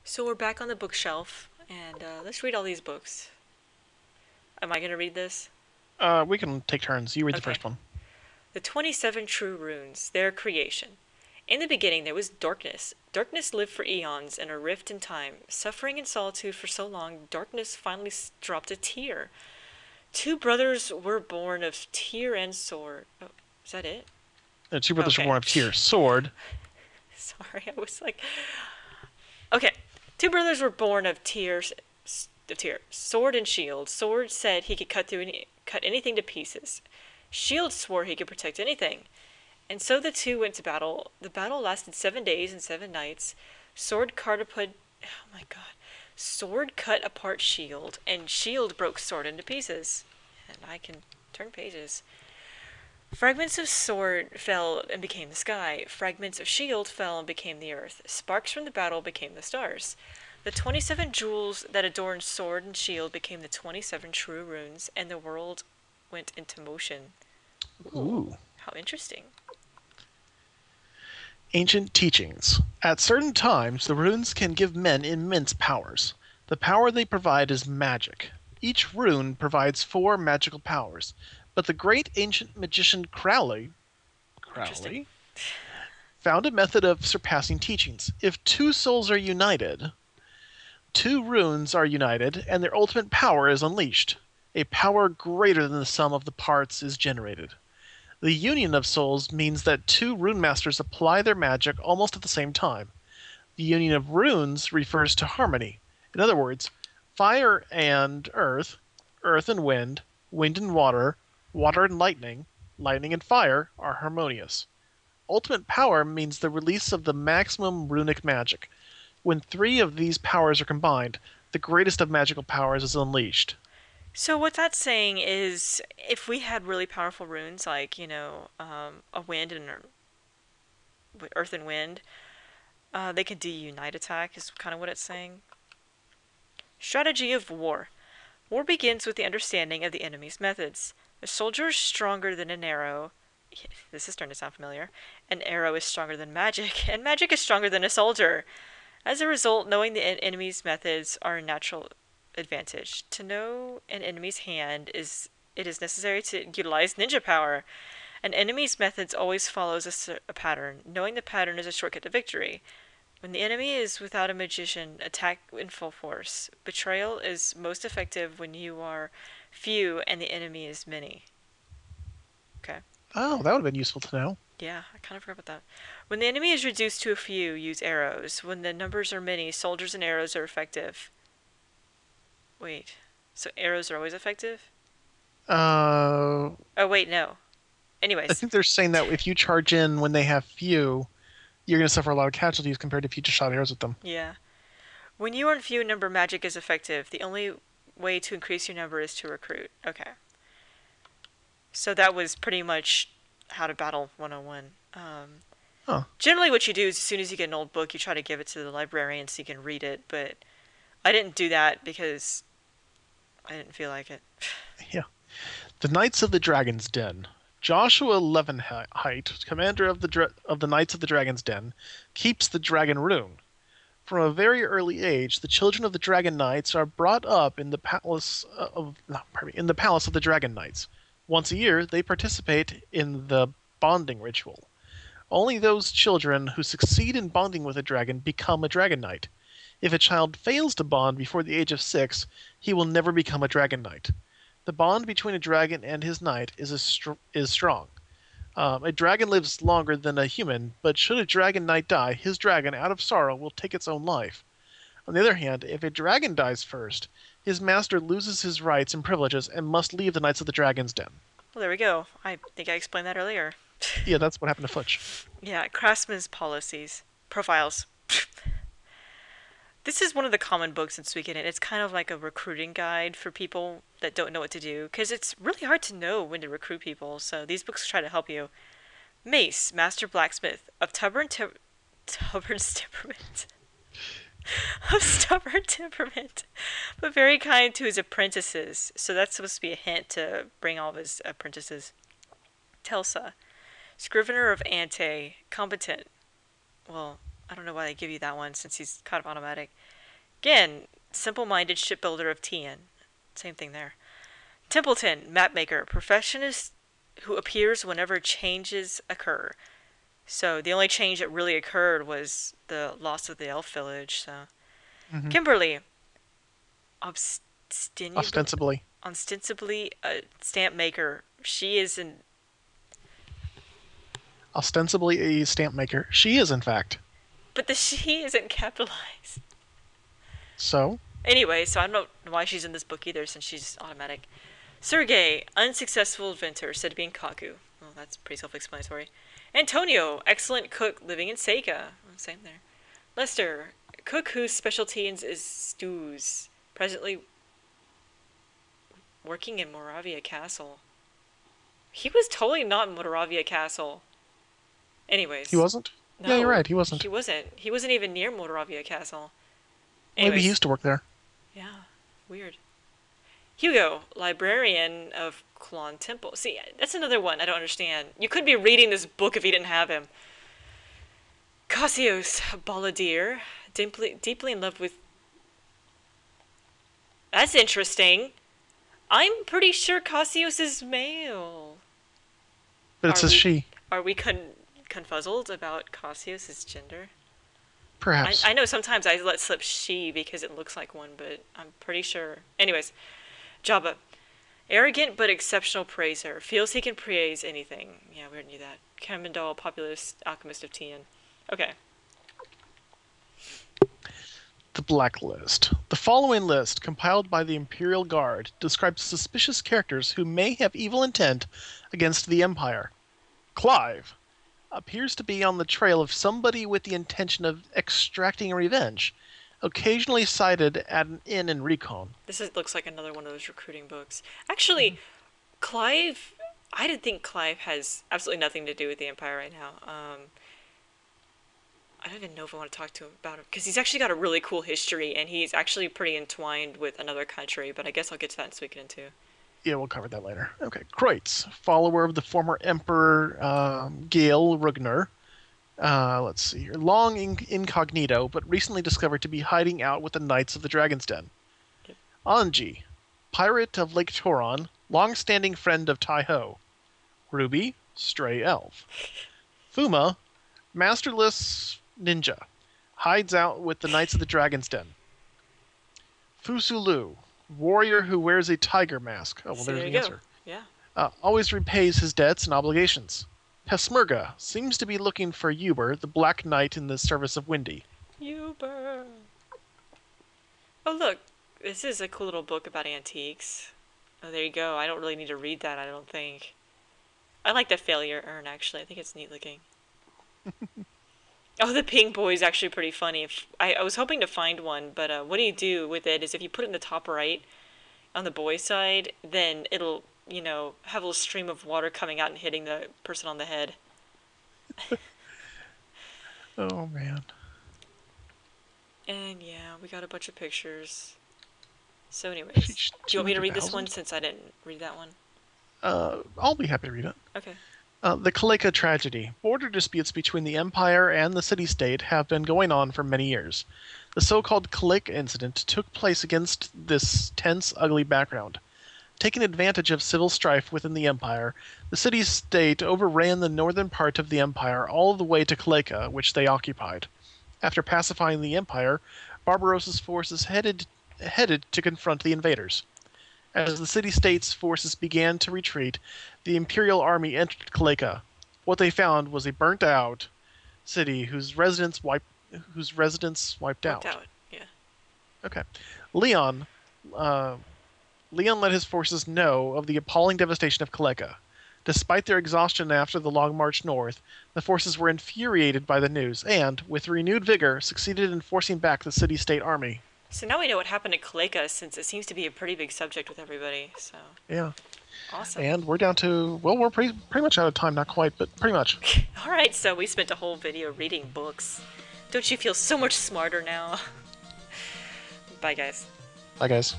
So we're back on the bookshelf, and let's read all these books. Am I going to read this? We can take turns. You read the Okay. first one. The 27 True Runes, their creation. In the beginning there was darkness. Darkness lived for eons in a rift in time. Suffering in solitude for so long, darkness finally dropped a tear. Two brothers were born of tear and sword. Oh, is that it? The two brothers were Okay. born of Tyr. Sword. Sorry, I was like, okay. Two brothers were born of tears, of tear, sword and shield. Sword said he could cut anything to pieces. Shield swore he could protect anything. And so the two went to battle. The battle lasted 7 days and 7 nights. Sword cut apart. Oh my god. Sword cut apart shield, and shield broke sword into pieces. And I can turn pages. Fragments of sword fell and became the sky. Fragments of shield fell and became the earth. Sparks from the battle became the stars. The 27 jewels that adorned sword and shield became the 27 true runes, and the world went into motion. Ooh, Ooh. how interesting. Ancient teachings. At certain times, the runes can give men immense powers. The power they provide is magic. Each rune provides four magical powers, but the great ancient magician Interesting. Crowley found a method of surpassing teachings. If two souls are united, two runes are united, and their ultimate power is unleashed. A power greater than the sum of the parts is generated. The union of souls means that two rune masters apply their magic almost at the same time. The union of runes refers to harmony. In other words, fire and earth, earth and wind, wind and water, water and lightning, lightning and fire are harmonious. Ultimate power means the release of the maximum runic magic. When three of these powers are combined, the greatest of magical powers is unleashed. So what that's saying is, if we had really powerful runes like a wind and earth and wind, they could do unite attack. Is kind of what it's saying. Strategy of war. War begins with the understanding of the enemy's methods. A soldier is stronger than an arrow. This is starting to sound familiar. An arrow is stronger than magic, and magic is stronger than a soldier. As a result, knowing the enemy's methods are a natural advantage. To know an enemy's hand is it is necessary to utilize ninja power. An enemy's methods always follows a pattern. Knowing the pattern is a shortcut to victory. When the enemy is without a magician, attack in full force. Betrayal is most effective when you are few and the enemy is many. Okay. Oh, that would have been useful to know. Yeah, I kind of forgot about that. When the enemy is reduced to a few, use arrows. When the numbers are many, soldiers and arrows are effective. Wait, so arrows are always effective? Uh, Oh, wait, no. I Anyways, think they're saying that if you charge in when they have few, you're going to suffer a lot of casualties compared to if you just shot arrows at them. yeah. When you are in few number, magic is effective. The only way to increase your number is to recruit. Okay. So that was pretty much how to battle 101. Huh. Generally, what you do is as soon as you get an old book, you try to give it to the librarian so you can read it, but I didn't do that because I didn't feel like it. Yeah. The Knights of the Dragon's Den. Joshua Levenheit, commander of the Knights of the Dragon's Den, keeps the dragon rune. From a very early age, the children of the Dragon Knights are brought up in the palace of no, pardon me, in the palace of the Dragon Knights. Once a year, they participate in the bonding ritual. Only those children who succeed in bonding with a dragon become a Dragon Knight. If a child fails to bond before the age of 6, he will never become a Dragon Knight. The bond between a dragon and his knight is strong. A dragon lives longer than a human, but should a dragon knight die, his dragon, out of sorrow, will take its own life. On the other hand, if a dragon dies first, his master loses his rights and privileges and must leave the Knights of the Dragon's Den. Well, there we go. I think I explained that earlier. Yeah, that's what happened to Futch. Yeah, Craftsman's policies. Profiles. This is one of the common books in Suikoden. It's kind of like a recruiting guide for people that don't know what to do, because it's really hard to know when to recruit people, so these books try to help you. Mace, Master Blacksmith, of stubborn temperament. Of stubborn temperament, but very kind to his apprentices. So that's supposed to be a hint to bring all of his apprentices. Telsa, Scrivener of Ante, competent. Well, I don't know why they give you that one since he's kind of automatic. Again, simple-minded shipbuilder of Tien. Same thing there. Templeton, mapmaker, perfectionist who appears whenever changes occur. So the only change that really occurred was the loss of the elf village. So Hmm. Kimberly, obstinably, Ostensibly. ostensibly a stamp maker. She is an, Ostensibly a stamp maker. She is, in fact. but the she isn't capitalized. So, Anyway, so I don't know why she's in this book either since she's automatic. Sergey, unsuccessful inventor, said to be in Kaku. Well, that's pretty self-explanatory. Antonio, excellent cook living in Seika. Well, same there. Lester, cook whose specialty is stews. Presently working in Moravia Castle. He was totally not in Moravia Castle. he Anyways, wasn't? Yeah, you're no, right. He wasn't. he wasn't. He wasn't even near Moravia Castle. Maybe he Anyways, used to work there. yeah, weird. Hugo, librarian of Klon Temple. See, that's another one I don't understand. You could be reading this book if you didn't have him. Cassius Balladeer, deeply in love with. That's interesting. I'm pretty sure Cassius is male. But it Are says we she. are we confuzzled about Cassius's gender? Perhaps. I know sometimes I let slip she because it looks like one, but I'm pretty sure. Anyways, Jabba. Arrogant but exceptional praiser. Feels he can praise anything. Yeah, we already knew that. Kamendal, populist, alchemist of Tien. Okay. The blacklist. The following list, compiled by the Imperial Guard, describes suspicious characters who may have evil intent against the Empire. Clive appears to be on the trail of somebody with the intention of extracting revenge, occasionally sighted at an inn in Recon. Looks like another one of those recruiting books. Actually, Clive. I didn't think Clive has absolutely nothing to do with the Empire right now. I don't even know if I want to talk to him about him because he's actually got a really cool history and he's actually pretty entwined with another country. But I guess I'll get to that in Suikoden too. Yeah, we'll cover that later. Okay, Kreutz, follower of the former Emperor Gale Rugner. Let's see here. Long incognito, but recently discovered to be hiding out with the Knights of the Dragon's Den. Yep. Anji, pirate of Lake Toron, long-standing friend of Tai-Ho. Ruby, stray elf. Fuma, masterless ninja, hides out with the Knights of the Dragon's Den. Fusulu, warrior who wears a tiger mask. Oh, well, See, there's there the you go. answer. Yeah. Always repays his debts and obligations. Pesmerga seems to be looking for Uber, the Black Knight in the service of Windy. You burn. Oh look, this is a cool little book about antiques. Oh, there you go. I don't really need to read that. I don't think. I like the failure urn actually. I think it's neat looking. Oh, the pink boy is actually pretty funny. I was hoping to find one, but what do you do with it is if you put it in the top right on the boy side, then it'll, have a little stream of water coming out and hitting the person on the head. Oh man. And yeah, we got a bunch of pictures. So anyways, do you want me to read this one 200,000? since I didn't read that one? I'll be happy to read it. Okay. The Kalika tragedy. Border disputes between the Empire and the city-state have been going on for many years. The so-called Kalika incident took place against this tense, ugly background. Taking advantage of civil strife within the Empire, the city-state overran the northern part of the Empire all the way to Kalika, which they occupied. After pacifying the Empire, Barbarossa's forces headed to confront the invaders. As the city-state's forces began to retreat, the Imperial army entered Kalika. What they found was a burnt-out city whose residents wiped Wiped out. out. Yeah. Okay, Leon. Uh, Leon let his forces know of the appalling devastation of Kalika. Despite their exhaustion after the long march north, the forces were infuriated by the news and, with renewed vigor, succeeded in forcing back the city-state army. So now we know what happened to Kalika since it seems to be a pretty big subject with everybody. So Yeah, awesome. and we're down to, well, we're pretty much out of time. Not quite, but pretty much. All right, so we spent a whole video reading books. Don't you feel so much smarter now? Bye, guys. Bye, guys.